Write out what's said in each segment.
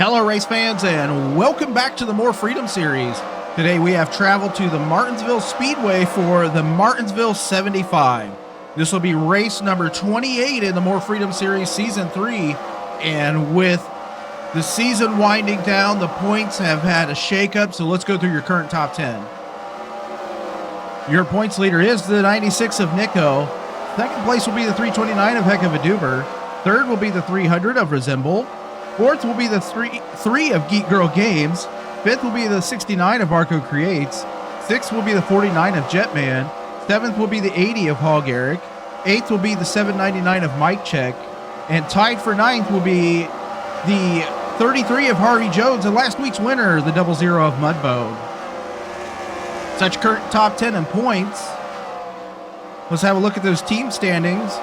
Hello race fans and welcome back to the More Freedom series. Today we have traveled to the Martinsville Speedway for the Martinsville 75. This will be race number 28 in the More Freedom series season 3, and with the season winding down, the points have had a shakeup, so let's go through your current top 10. Your points leader is the 96 of Nico. Second place will be the 329 of Heck of a Duber. Third will be the 300 of Resemble. Fourth will be the 3 of Geek Girl Games. Fifth will be the 69 of Arco Creates. Sixth will be the 49 of Jetman. Seventh will be the 80 of Hog Eric. Eighth will be the 799 of Mike Check. And tied for ninth will be the 33 of Harvey Jones, and last week's winner, the 00 of Mudbone. Such current top 10 in points. Let's have a look at those team standings.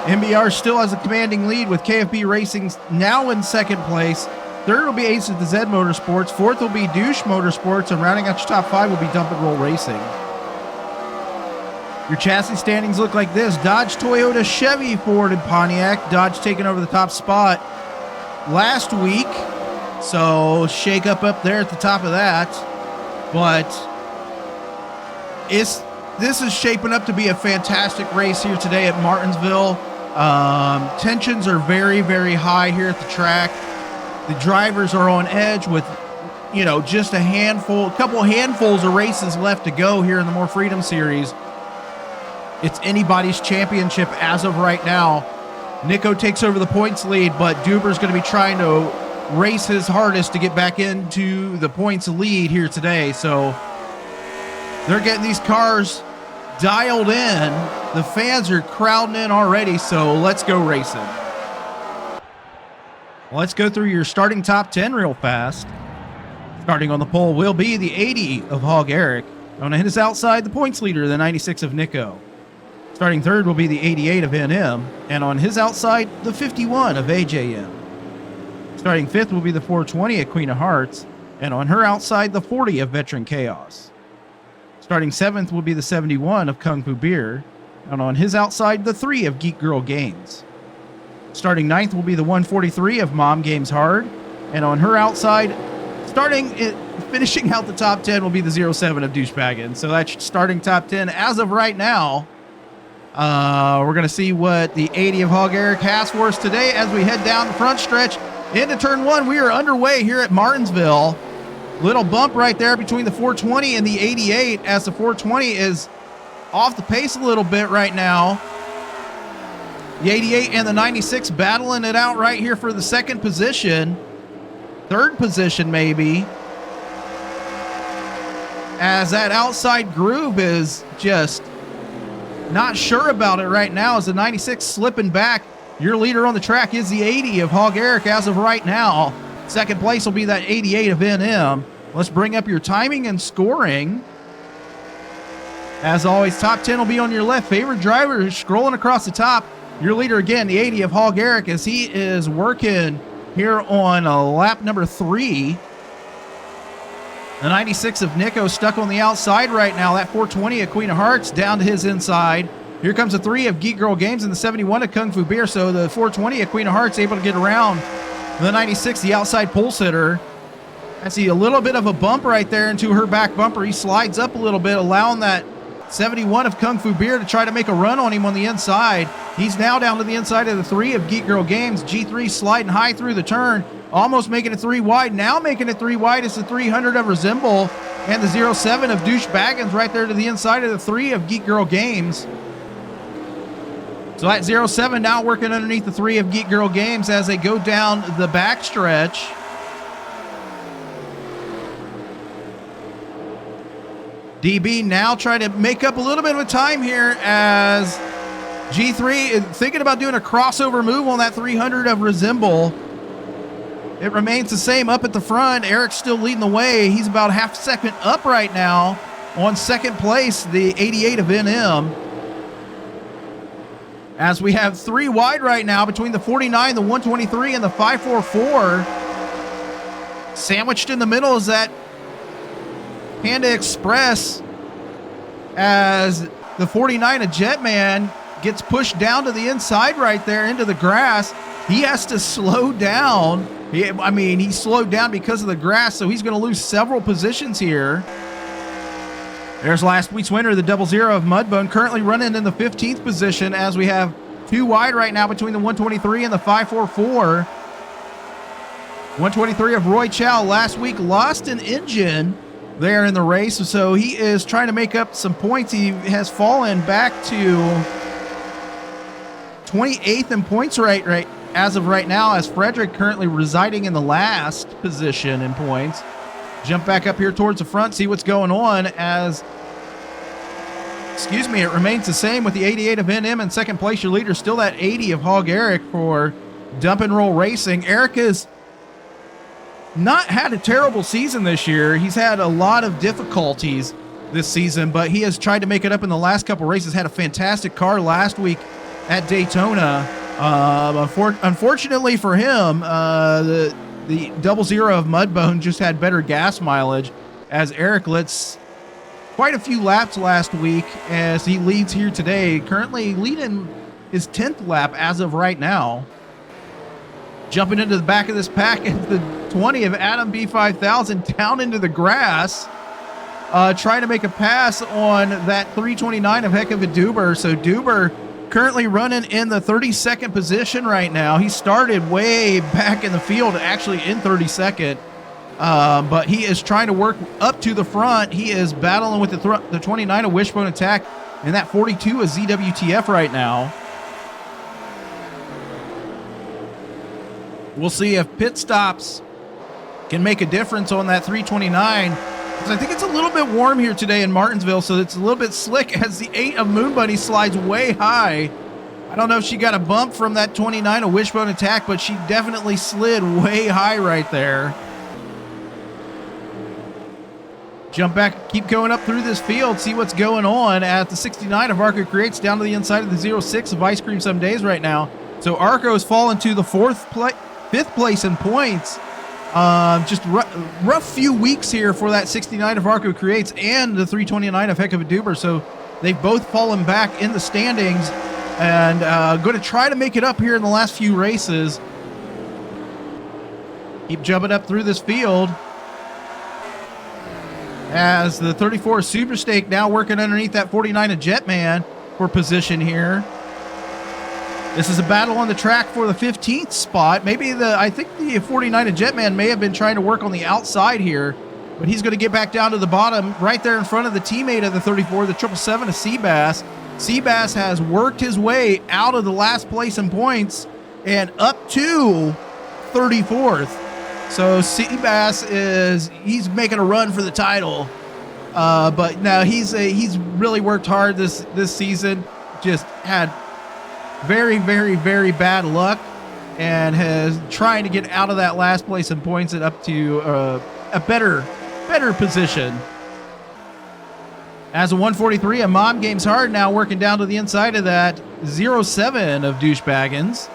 MBR still has a commanding lead with KFB Racing now in second place. Third will be Ace of the Z Motorsports. Fourth will be Douche Motorsports. And rounding out your top 5 will be Dump and Roll Racing. Your chassis standings look like this. Dodge, Toyota, Chevy, Ford, and Pontiac. Dodge taking over the top spot last week. So shake up there at the top of that. But this is shaping up to be a fantastic race here today at Martinsville. Tensions are very, very high here at the track. The drivers are on edge with, just a couple handfuls of races left to go here in the More Freedom Series. It's anybody's championship as of right now. Nico takes over the points lead, but Duber's going to be trying to race his hardest to get back into the points lead here today. So they're getting these cars dialed in. The fans are crowding in already, so let's go racing. Let's go through your starting top 10 real fast. Starting on the pole will be the 80 of Hog Eric. On his outside, the points leader, the 96 of Nico. Starting third will be the 88 of NM, and on his outside, the 51 of AJM. Starting fifth will be the 420 of Queen of Hearts, and on her outside, the 40 of Veteran Chaos. Starting seventh will be the 71 of Kung Fu Beer, and on his outside, the 3 of Geek Girl Games. Starting ninth will be the 143 of Mom Games Hard, and on her outside, finishing out the top 10 will be the 07 of Douchebaggin. So that's starting top 10 as of right now. We're going to see what the 80 of Hog Eric has for us today as we head down the front stretch into turn 1. We are underway here at Martinsville. Little bump right there between the 420 and the 88 as the 420 is off the pace a little bit right now. The 88 and the 96 battling it out right here for the second position. Third position maybe. As that outside groove is just not sure about it right now as the 96 slipping back. Your leader on the track is the 80 of Hog Eric as of right now. Second place will be that 88 of NM. Let's bring up your timing and scoring. As always, top 10 will be on your left. Favorite driver is scrolling across the top. Your leader again, the 80 of Hog Eric, as he is working here on lap number 3. The 96 of Nico stuck on the outside right now. That 420 of Queen of Hearts down to his inside. Here comes the 3 of Geek Girl Games and the 71 of Kung Fu Beer. So the 420 of Queen of Hearts able to get around the 96, the outside pole sitter. I see a little bit of a bump right there into her back bumper. He slides up a little bit, allowing that 71 of Kung Fu Beer to try to make a run on him on the inside. He's now down to the inside of the 3 of Geek Girl Games. G3 sliding high through the turn, almost making it 3 wide. Now making it 3 wide is the 300 of Resemble and the 07 of Douchebaggins right there to the inside of the 3 of Geek Girl Games. So that 07 now working underneath the 3 of Geek Girl Games as they go down the backstretch. DB now trying to make up a little bit of time here as G3 is thinking about doing a crossover move on that 300 of Resemble. It remains the same up at the front. Eric's still leading the way. He's about half a second up right now on second place, the 88 of NM. As we have 3 wide right now between the 49, the 123, and the 544. Sandwiched in the middle is that Panda Express as the 49 of Jetman gets pushed down to the inside right there into the grass. He has to slow down I mean, he slowed down because of the grass, so he's going to lose several positions here. There's last week's winner, the 00 of Mudbone, currently running in the 15th position as we have 2 wide right now between the 123 and the 544. 123 of Roy Chow last week lost an engine there in the race, so he is trying to make up some points. He has fallen back to 28th in points right as of right now, as Frederick currently residing in the last position in points. Jump back up here towards the front, see what's going on as, it remains the same with the 88 of NM in second place. Your leader still that 80 of Hog Eric for Dump and Roll Racing. Eric has not had a terrible season this year. He's had a lot of difficulties this season, but he has tried to make it up in the last couple races. Had a fantastic car last week at Daytona. Unfortunately for him, the 00 of Mudbone just had better gas mileage, as Eric lets quite a few laps last week as he leads here today, currently leading his 10th lap as of right now. Jumping into the back of this pack is the 20 of Adam B5000 down into the grass, trying to make a pass on that 329 of Heck of a Duber. So Duber currently running in the 32nd position right now. He started way back in the field, actually in 32nd, but he is trying to work up to the front. He is battling with the 29 of Wishbone Attack and that 42 of ZWTF right now. We'll see if pit stops can make a difference on that 329. Because I think it's a little bit warm here today in Martinsville, so it's a little bit slick as the 8 of Moon Bunny slides way high. I don't know if she got a bump from that 29 of Wishbone Attack, but she definitely slid way high right there. Jump back, keep going up through this field, see what's going on at the 69 of Arco Creates down to the inside of the 06 of Ice Cream Some Days right now. So Arco has fallen to the 5th place in points. Just rough few weeks here for that 69 of Arco Creates and the 329 of Heck of a Duber. So they've both fallen back in the standings and going to try to make it up here in the last few races. Keep jumping up through this field as the 34 Super Steak now working underneath that 49 of Jetman for position here. This is a battle on the track for the 15th spot. I think the 49 of Jetman may have been trying to work on the outside here, but he's going to get back down to the bottom right there in front of the teammate of the 34, the 777 of Seabass. Seabass has worked his way out of the last place in points and up to 34th. So Seabass he's making a run for the title. But no, he's really worked hard this season. Just had very, very, very bad luck and has trying to get out of that last place and points it up to a better position. As a 143, a Mom Games Hard now working down to the inside of that 07 of Douchebaggins.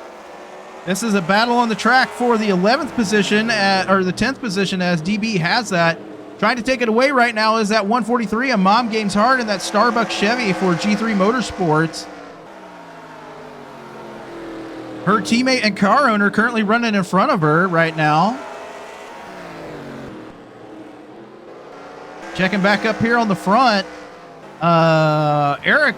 This is a battle on the track for the 11th position or the 10th position, as DB has that. Trying to take it away right now is that 143, a Mom Games Hard, and that Starbucks Chevy for G3 Motorsports. Her teammate and car owner currently running in front of her right now. Checking back up here on the front. Eric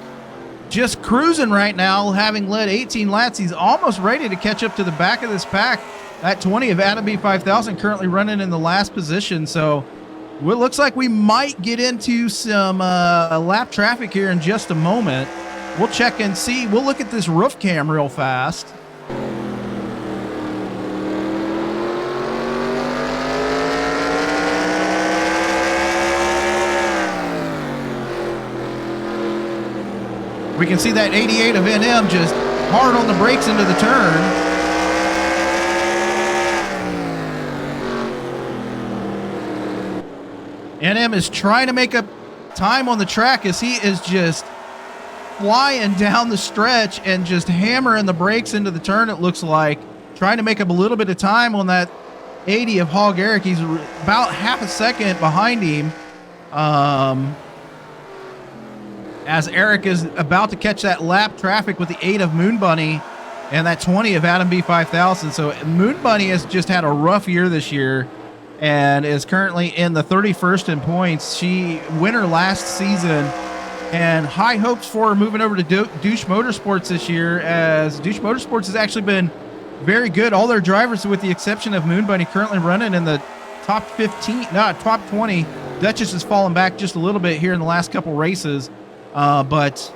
just cruising right now, having led 18 laps. He's almost ready to catch up to the back of this pack. That 20 of Adam B5000 currently running in the last position. So it looks like we might get into some lap traffic here in just a moment. We'll check and see. We'll look at this roof cam real fast. We can see that 88 of NM just hard on the brakes into the turn. NM is trying to make up time on the track as he is just flying down the stretch and just hammering the brakes into the turn, it looks like. Trying to make up a little bit of time on that 80 of Hog Eric. He's about half a second behind him. As Eric is about to catch that lap traffic with the 8 of Moon Bunny and that 20 of Adam B5000. So Moon Bunny has just had a rough year this year and is currently in the 31st in points. She winner last season, and high hopes for her moving over to Douche Motorsports this year, as Douche Motorsports has actually been very good. All their drivers, with the exception of Moon Bunny, currently running in the top 15, no, top 20. Duchess has fallen back just a little bit here in the last couple races, but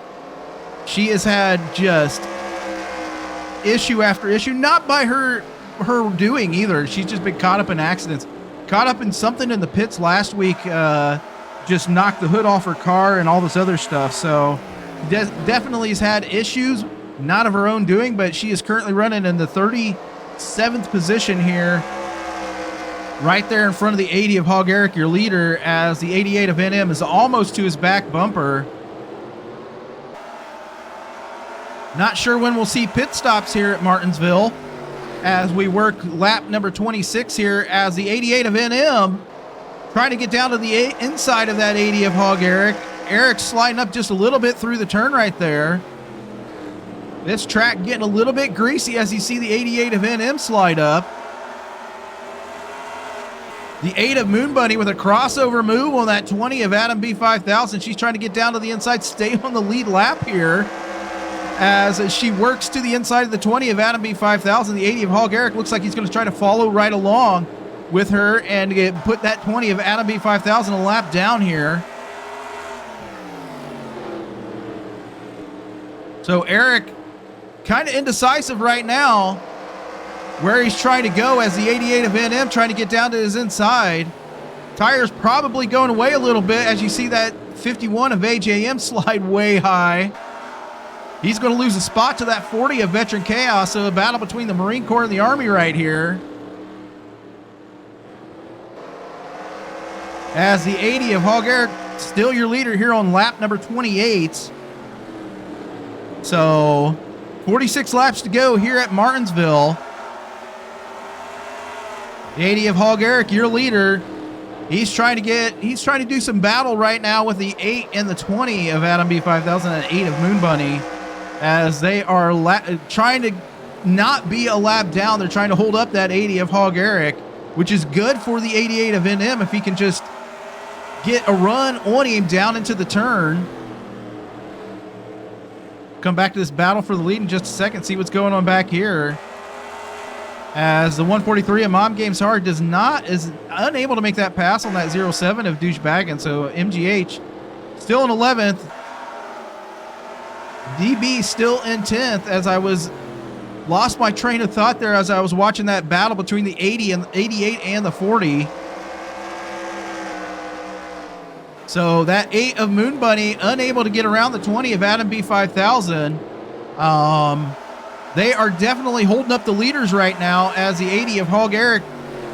she has had just issue after issue, not by her doing either. She's just been caught up in accidents, caught up in something in the pits last week, just knocked the hood off her car and all this other stuff. So definitely has had issues, not of her own doing, but she is currently running in the 37th position here, right there in front of the 80 of Hog Eric, your leader, as the 88 of NM is almost to his back bumper. Not sure when we'll see pit stops here at Martinsville as we work lap number 26 here, as the 88 of NM trying to get down to the inside of that 80 of Hog Eric. Eric's sliding up just a little bit through the turn right there. This track getting a little bit greasy as you see the 88 of NM slide up. The 8 of Moon Bunny with a crossover move on that 20 of Adam B5000. She's trying to get down to the inside, stay on the lead lap here, as she works to the inside of the 20 of Adam B5000. The 80 of Hog Eric looks like he's going to try to follow right along with her and put that 20 of Adam B5000 a lap down here. So Eric kind of indecisive right now where he's trying to go, as the 88 of NM trying to get down to his inside. Tires probably going away a little bit as you see that 51 of AJM slide way high. He's going to lose a spot to that 40 of Veteran Chaos, so a battle between the Marine Corps and the Army right here. As the 80 of Hog Eric, still your leader here on lap number 28. So 46 laps to go here at Martinsville. The 80 of Hog Eric, your leader. He's trying to do some battle right now with the 8 and the 20 of Adam B5000 and 8 of Moon Bunny, as they are trying to not be a lap down. They're trying to hold up that 80 of Hog Eric, which is good for the 88 of NM if he can just get a run on him down into the turn. Come back to this battle for the lead in just a second, see what's going on back here, as the 143 of Mom Games Hard is unable to make that pass on that 07 of Douchebaggin. So MGH still in 11th. DB still in 10th, as I lost my train of thought there as I was watching that battle between the 80 and 88 and the 40. So that 8 of Moon Bunny unable to get around the 20 of Adam B5000. They are definitely holding up the leaders right now, as the 80 of Hog Eric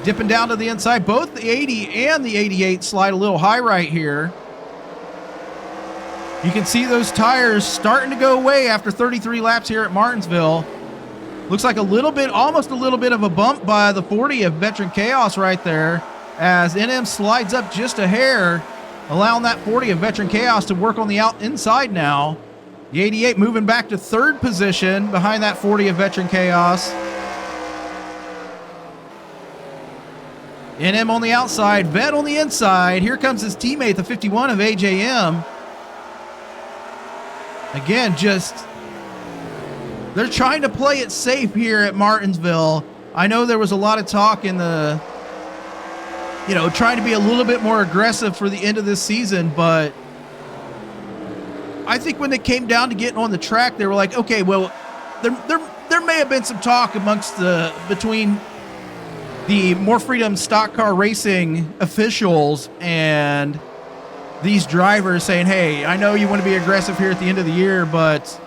dipping down to the inside. Both the 80 and the 88 slide a little high right here. You can see those tires starting to go away after 33 laps here at Martinsville. Looks like almost a little bit of a bump by the 40 of Veteran Chaos right there, as NM slides up just a hair, allowing that 40 of Veteran Chaos to work on the inside now. The 88 moving back to 3rd position behind that 40 of Veteran Chaos. NM on the outside, Vet on the inside. Here comes his teammate, the 51 of AJM. Again, they're trying to play it safe here at Martinsville. I know there was a lot of talk in the, trying to be a little bit more aggressive for the end of this season, but I think when they came down to getting on the track, they were like, okay, well, there may have been some talk between the More Freedom Stock Car Racing officials and these drivers saying, hey, I know you want to be aggressive here at the end of the year, but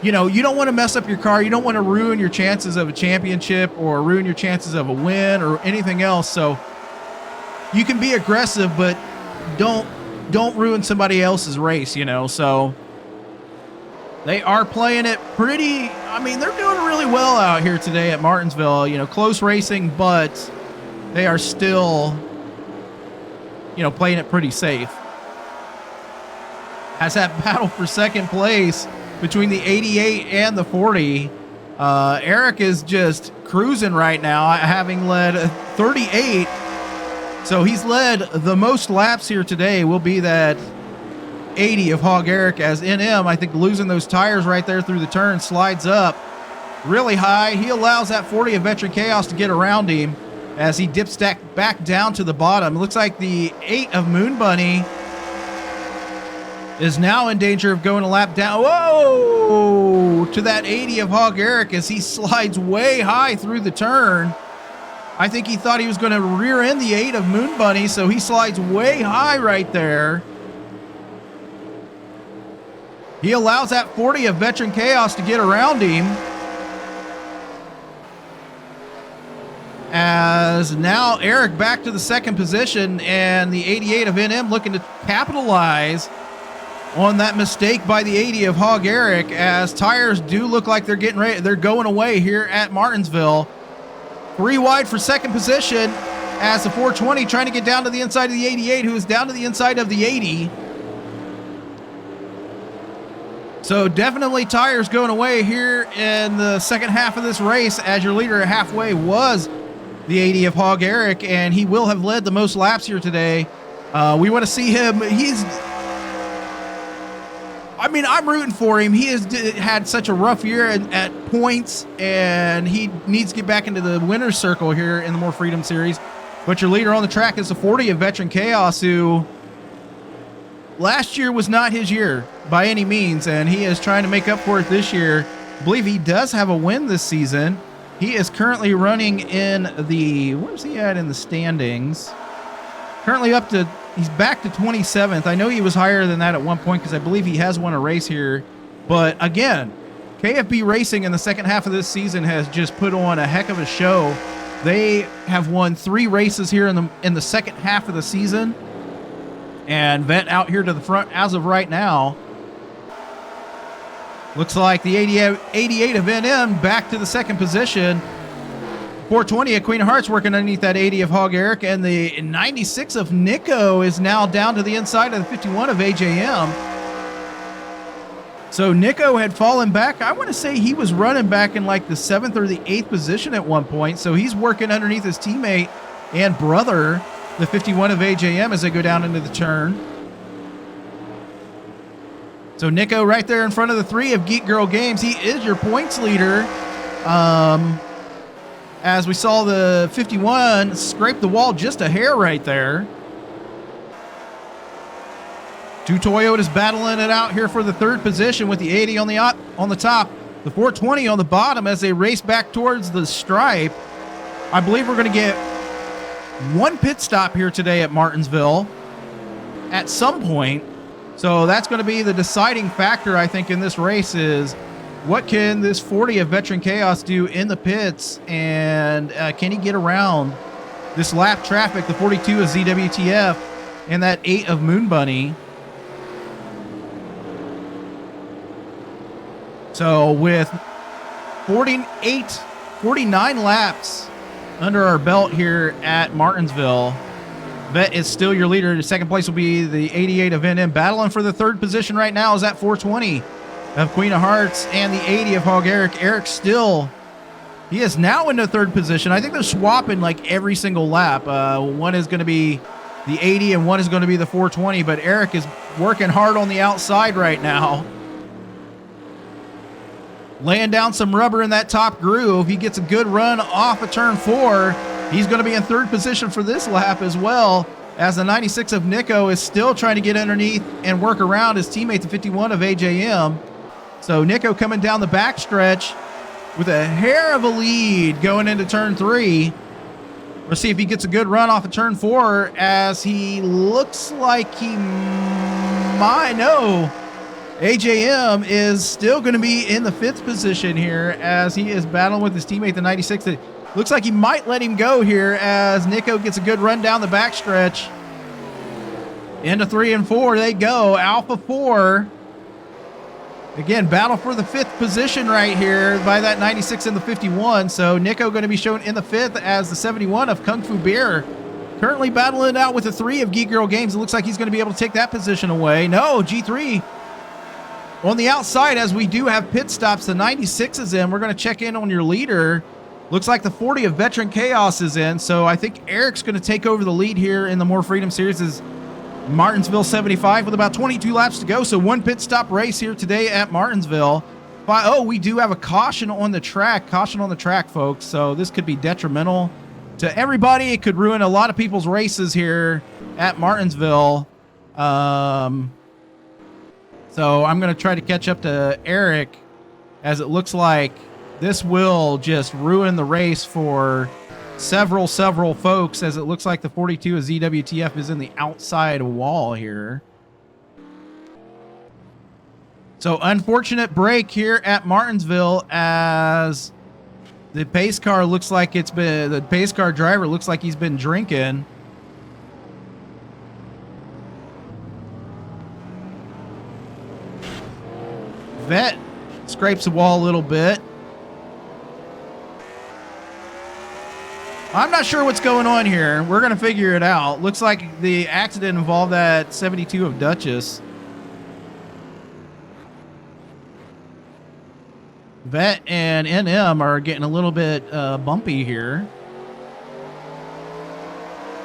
you don't want to mess up your car. You don't want to ruin your chances of a championship or ruin your chances of a win or anything else. So you can be aggressive, but don't ruin somebody else's race, So they are playing it pretty. I mean, they're doing really well out here today at Martinsville. Close racing, but they are still, playing it pretty safe. As that battle for second place between the 88 and the 40. Eric is just cruising right now, having led 38. So he's led the most laps here today. Will be that 80 of Hog Eric, as NM, I think, losing those tires right there through the turn, slides up really high. He allows that 40 of Veteran Chaos to get around him as he dips back down to the bottom. It looks like the 8 of Moon Bunny is now in danger of going a lap down. Whoa! To that 80 of Hog Eric as he slides way high through the turn. I think he thought he was going to rear end the 8 of Moon Bunny, so he slides way high right there. He allows that 40 of Veteran Chaos to get around him. As now Eric back to the second position, and the 88 of NM looking to capitalize on that mistake by the 80 of Hog Eric, as tires do look like they're getting ready. They're going away here at Martinsville. 3 wide for second position as the 420 trying to get down to the inside of the 88, who is down to the inside of the 80. So definitely tires going away here in the second half of this race, as your leader halfway was the 80 of Hog Eric, and he will have led the most laps here today. We want to see him. I'm rooting for him. He has had such a rough year at points, and he needs to get back into the winner's circle here in the More Freedom Series. But your leader on the track is the 40 of Veteran Chaos, who last year was not his year by any means, and he is trying to make up for it this year. I believe he does have a win this season. He is currently running in the, where's he at in the standings? Currently he's back to 27th. I know he was higher than that at one point because I believe he has won a race here. But again, KFB Racing in the second half of this season has just put on a heck of a show. They have won 3 races here in the second half of the season. And Vet out here to the front as of right now. Looks like the 88 of NM back to the second position. 420 of Queen of Hearts working underneath that 80 of Hog Eric, and the 96 of Nico is now down to the inside of the 51 of AJM. So Nico had fallen back. I want to say he was running back in like the 7th or the 8th position at one point. So he's working underneath his teammate and brother, the 51 of AJM, as they go down into the turn. So Nico right there in front of the 3 of Geek Girl Games. He is your points leader. As we saw the 51 scrape the wall just a hair right there. 2 Toyotas battling it out here for the third position with the 80 on the top, the 420 on the bottom as they race back towards the stripe. I believe we're going to get one pit stop here today at Martinsville at some point. So that's going to be the deciding factor, I think, in this race is what can this 40 of Veteran Chaos do in the pits, and can he get around this lap traffic, the 42 of ZWTF, and that 8 of Moon Bunny. So with 49 laps under our belt here at Martinsville, Vet is still your leader. The second place will be the 88 of NM. Battling for the third position right now is that 420 of Queen of Hearts and the 80 of Hog Eric. Eric still, he is now in the third position. I think they're swapping like every single lap. One is going to be the 80 and one is going to be the 420, but Eric is working hard on the outside right now. Laying down some rubber in that top groove. He gets a good run off of turn 4. He's going to be in third position for this lap as well, as the 96 of Nico is still trying to get underneath and work around his teammate, the 51 of AJM. So Nico coming down the backstretch with a hair of a lead going into turn 3. We'll see if he gets a good run off of turn 4, as he looks like he might. No, AJM is still going to be in the 5th position here as he is battling with his teammate, the 96. That looks like he might let him go here as Nico gets a good run down the backstretch. Into 3 and 4 they go. Alpha 4. Again, battle for the 5th position right here by that 96 and the 51. So Nico going to be shown in the 5th as the 71 of Kung Fu Beer. Currently battling it out with the 3 of Geek Girl Games. It looks like he's going to be able to take that position away. No, G3 On the outside, as we do have pit stops, the 96 is in. We're going to check in on your leader. Looks like the 40 of Veteran Chaos is in. So I think Eric's going to take over the lead here in the More Freedom Series is Martinsville 75 with about 22 laps to go. So one pit stop race here today at Martinsville. Oh, we do have a caution on the track. Caution on the track, folks. So this could be detrimental to everybody. It could ruin a lot of people's races here at Martinsville. So I'm going to try to catch up to Eric, as it looks like this will just ruin the race for several folks, as it looks like the 42 of ZWTF is in the outside wall here. So unfortunate break here at Martinsville, as the pace car looks like the pace car driver looks like he's been drinking. Vet scrapes the wall a little bit. I'm not sure what's going on here. We're going to figure it out. Looks like the accident involved that 72 of Duchess. Vet and NM are getting a little bit bumpy here.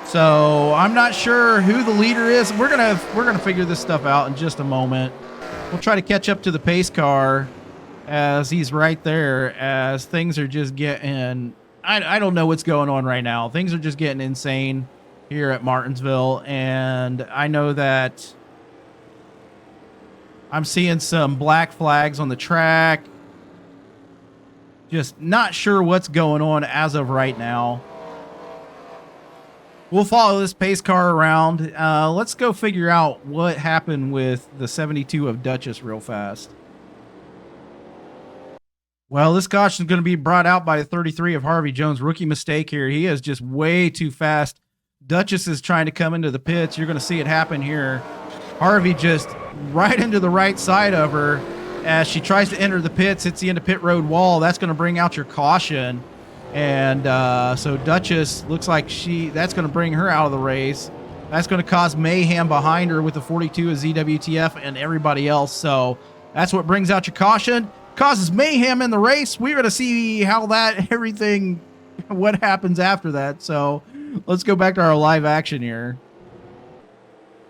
So I'm not sure who the leader is. We're gonna figure this stuff out in just a moment. We'll try to catch up to the pace car, as he's right there, as things are just getting... I don't know what's going on right now. Things are just getting insane here at Martinsville, and I know that I'm seeing some black flags on the track. Just not sure what's going on as of right now. We'll follow this pace car around. Let's go figure out what happened with the 72 of Duchess real fast. Well, this caution is going to be brought out by the 33 of Harvey Jones. Rookie mistake here. He is just way too fast. Duchess is trying to come into the pits. You're going to see it happen here. Harvey just right into the right side of her as she tries to enter the pits, hits the end of pit road wall. That's going to bring out your caution. And so Duchess looks like that's going to bring her out of the race. That's going to cause mayhem behind her with the 42 of ZWTF and everybody else. So that's what brings out your caution. Causes mayhem in the race. We're going to see how what happens after that. So let's go back to our live action here.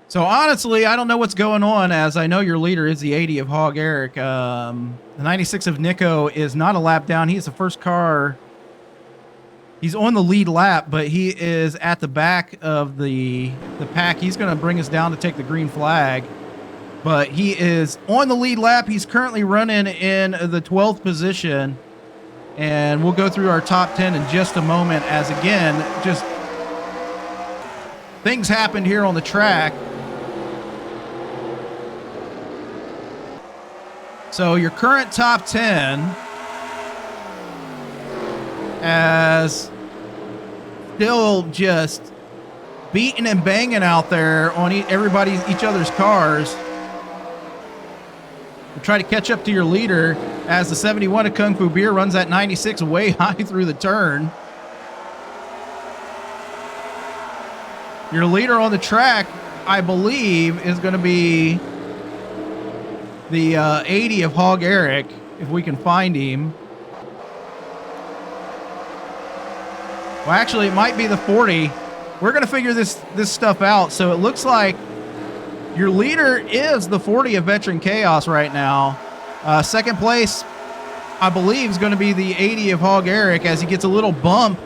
So honestly, I don't know what's going on, as I know your leader is the 80 of Hog Eric. The 96 of Nico is not a lap down. He's the first car. He's on the lead lap, but he is at the back of the pack. He's going to bring us down to take the green flag. But he is on the lead lap. He's currently running in the 12th position. And we'll go through our top 10 in just a moment, as again, just things happened here on the track. So your current top 10 as still just beating and banging out there on each other's cars. We'll try to catch up to your leader, as the 71 of Kung Fu Beer runs at 96 way high through the turn. Your leader on the track, I believe, is going to be the 80 of Hog Eric, if we can find him. Well, actually, it might be the 40. We're going to figure this stuff out. So it looks like your leader is the 40 of Veteran Chaos right now. Second place, I believe, is going to be the 80 of Hog Eric, as he gets a little bump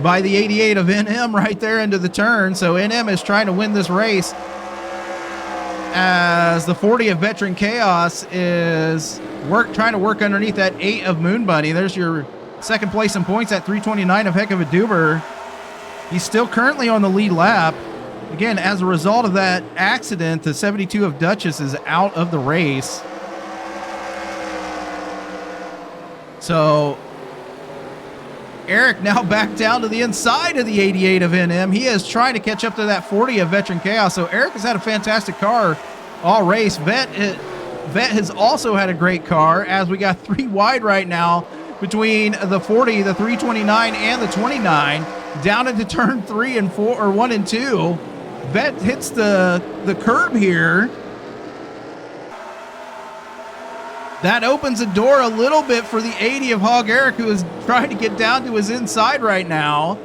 by the 88 of NM right there into the turn. So NM is trying to win this race, as the 40 of Veteran Chaos is trying to work underneath that 8 of Moon Bunny. There's your second place in points at 329 of Heck of a Duber. He's still currently on the lead lap. Again, as a result of that accident, the 72 of Duchess is out of the race. So Eric now back down to the inside of the 88 of NM. He is trying to catch up to that 40 of Veteran Chaos. So Eric has had a fantastic car all race. Vet has also had a great car, as we got 3 wide right now between the 40, the 329, and the 29, down into turn 3 and 4, or 1 and 2. Vet hits the curb here. That opens the door a little bit for the 80 of Hog Eric, who is trying to get down to his inside right now.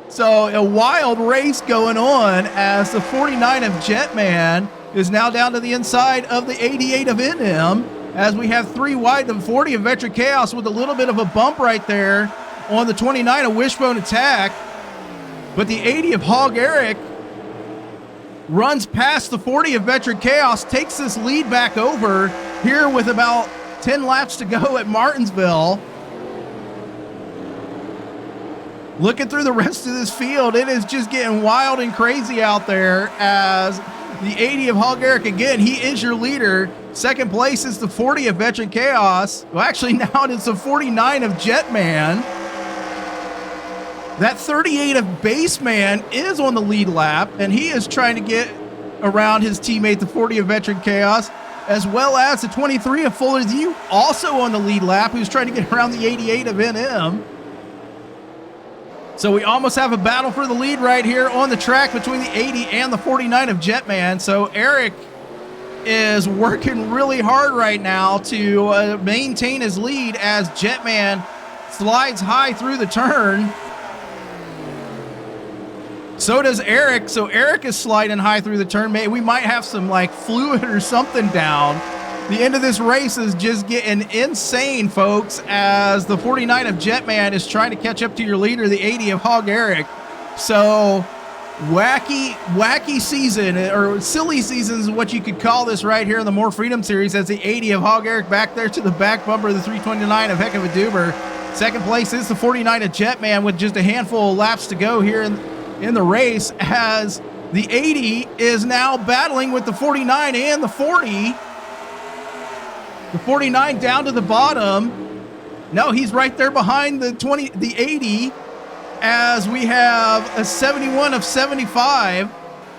So a wild race going on as the 49 of Jetman is now down to the inside of the 88 of NM, as we have 3 wide. The 40 of Veteran Chaos with a little bit of a bump right there on the 29 of Wishbone Attack. But the 80 of Hog Eric runs past the 40 of Veteran Chaos, takes this lead back over here with about 10 laps to go at Martinsville. Looking through the rest of this field, it is just getting wild and crazy out there as the 80 of Hog Eric, again, he is your leader. Second place is the 40 of Veteran Chaos. Well, actually, now it's the 49 of Jetman. That 38 of Baseman is on the lead lap, and he is trying to get around his teammate, the 40 of Veteran Chaos, as well as the 23 of Fuller View, also on the lead lap, who's trying to get around the 88 of NM. So we almost have a battle for the lead right here on the track between the 80 and the 49 of Jetman. So Eric is working really hard right now to maintain his lead as Jetman slides high through the turn. So does Eric. So Eric is sliding high through the turn. We might have some like fluid or something down. The end of this race is just getting insane, folks, as the 49 of Jetman is trying to catch up to your leader, the 80 of Hog Eric. So wacky season, or silly season is what you could call this right here in the More Freedom Series, as the 80 of Hog Eric back there to the back bumper of the 329 of Heck of a Doober. Second place is the 49 of Jetman with just a handful of laps to go here in the race, as the 80 is now battling with the 49 and the 40. The 49 down to the bottom. No, he's right there behind the 80, as we have a 71 of 75.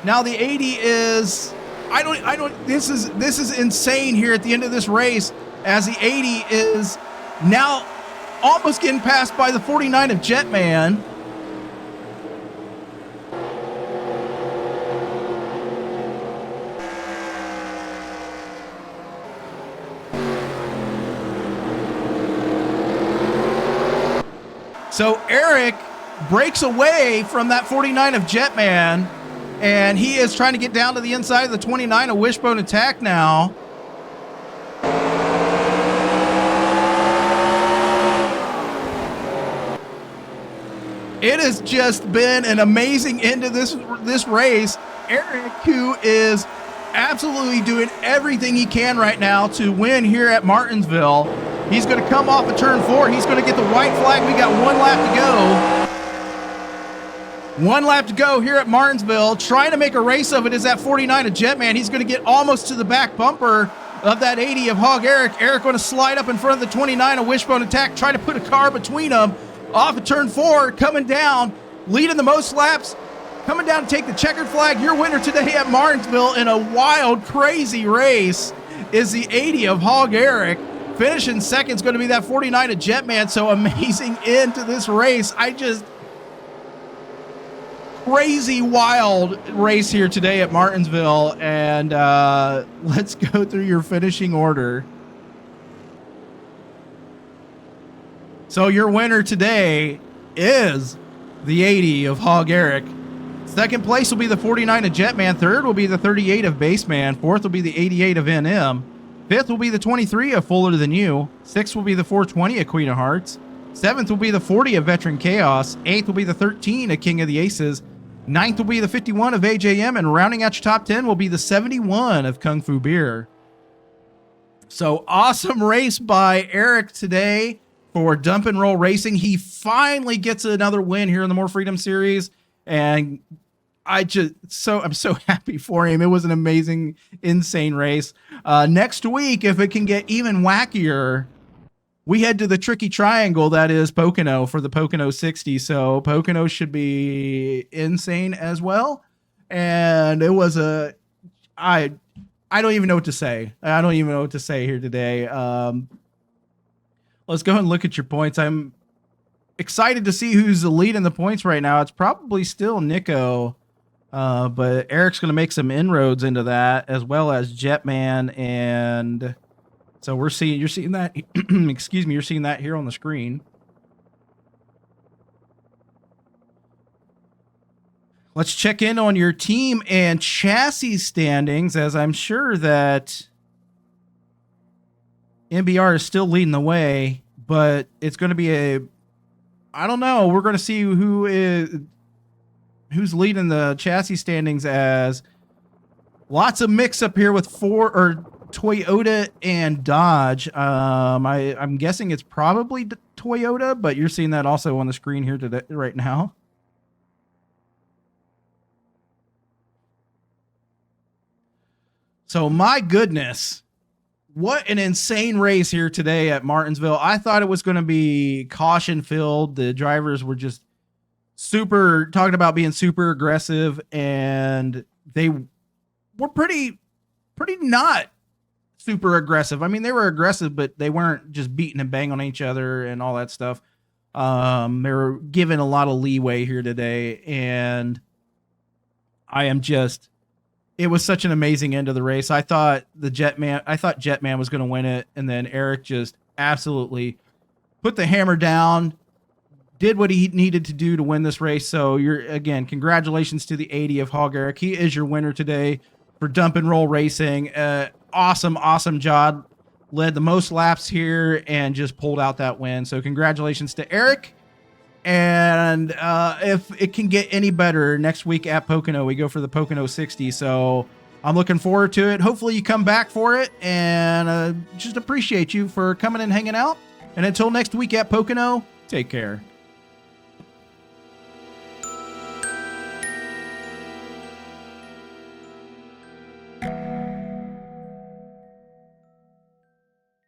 Now the 80 is, this is insane here at the end of this race, as the 80 is now almost getting passed by the 49 of Jetman. So Eric breaks away from that 49 of Jetman, and he is trying to get down to the inside of the 29 of Wishbone Attack now. It has just been an amazing end to this race. Eric, who is absolutely doing everything he can right now to win here at Martinsville. He's going to come off of turn 4. He's going to get the white flag. We got 1 lap to go. 1 lap to go here at Martinsville. Trying to make a race of it is that 49 of Jetman. He's going to get almost to the back bumper of that 80 of Hog Eric. Eric going to slide up in front of the 29 of Wishbone Attack. Try to put a car between them. Off of turn 4, coming down, leading the most laps. Coming down to take the checkered flag. Your winner today at Martinsville in a wild, crazy race is the 80 of Hog Eric. Finishing second is going to be that 49 of Jetman. So amazing end to this race. Crazy wild race here today at Martinsville. And let's go through your finishing order. So your winner today is the 80 of Hog Eric. Second place will be the 49 of Jetman. Third will be the 38 of Baseman. Fourth will be the 88 of NM. Fifth will be the 23 of Fuller Than You. Sixth will be the 420 of Queen of Hearts. Seventh will be the 40 of Veteran Chaos. Eighth will be the 13 of King of the Aces. Ninth will be the 51 of AJM. And rounding out your top 10 will be the 71 of Kung Fu Beer. So awesome race by Eric today for Dump and Roll Racing. He finally gets another win here in the More Freedom Series. And I'm so happy for him. It was an amazing, insane race. Next week, if it can get even wackier, we head to the tricky triangle that is Pocono for the Pocono 60. So Pocono should be insane as well. And it was I don't even know what to say. I don't even know what to say here today. Let's go and look at your points. I'm excited to see who's the lead in the points right now. It's probably still Nico. But Eric's going to make some inroads into that, as well as Jetman and So you're seeing that, excuse me, you're seeing that here on the screen. Let's check in on your team and chassis standings, as I'm sure that MBR is still leading the way, but it's going to be I don't know. We're going to see who's leading the chassis standings, as lots of mix up here with Toyota and Dodge. I'm guessing it's probably Toyota, but you're seeing that also on the screen here today, right now. So my goodness, what an insane race here today at Martinsville. I thought it was going to be caution filled. The drivers were just talking about being super aggressive, and they were pretty not super aggressive. I mean, they were aggressive, but they weren't just beating and banging on each other and all that stuff. They were given a lot of leeway here today, and it was such an amazing end of the race. I thought Jetman was going to win it, and then Eric just absolutely put the hammer down, did what he needed to do to win this race. So again, congratulations to the 80 of Hog Eric. He is your winner today for Dump and Roll Racing. Awesome job. Led the most laps here and just pulled out that win. So congratulations to Eric. And if it can get any better, next week at Pocono, we go for the Pocono 60. So I'm looking forward to it. Hopefully you come back for it, and just appreciate you for coming and hanging out. And until next week at Pocono, take care.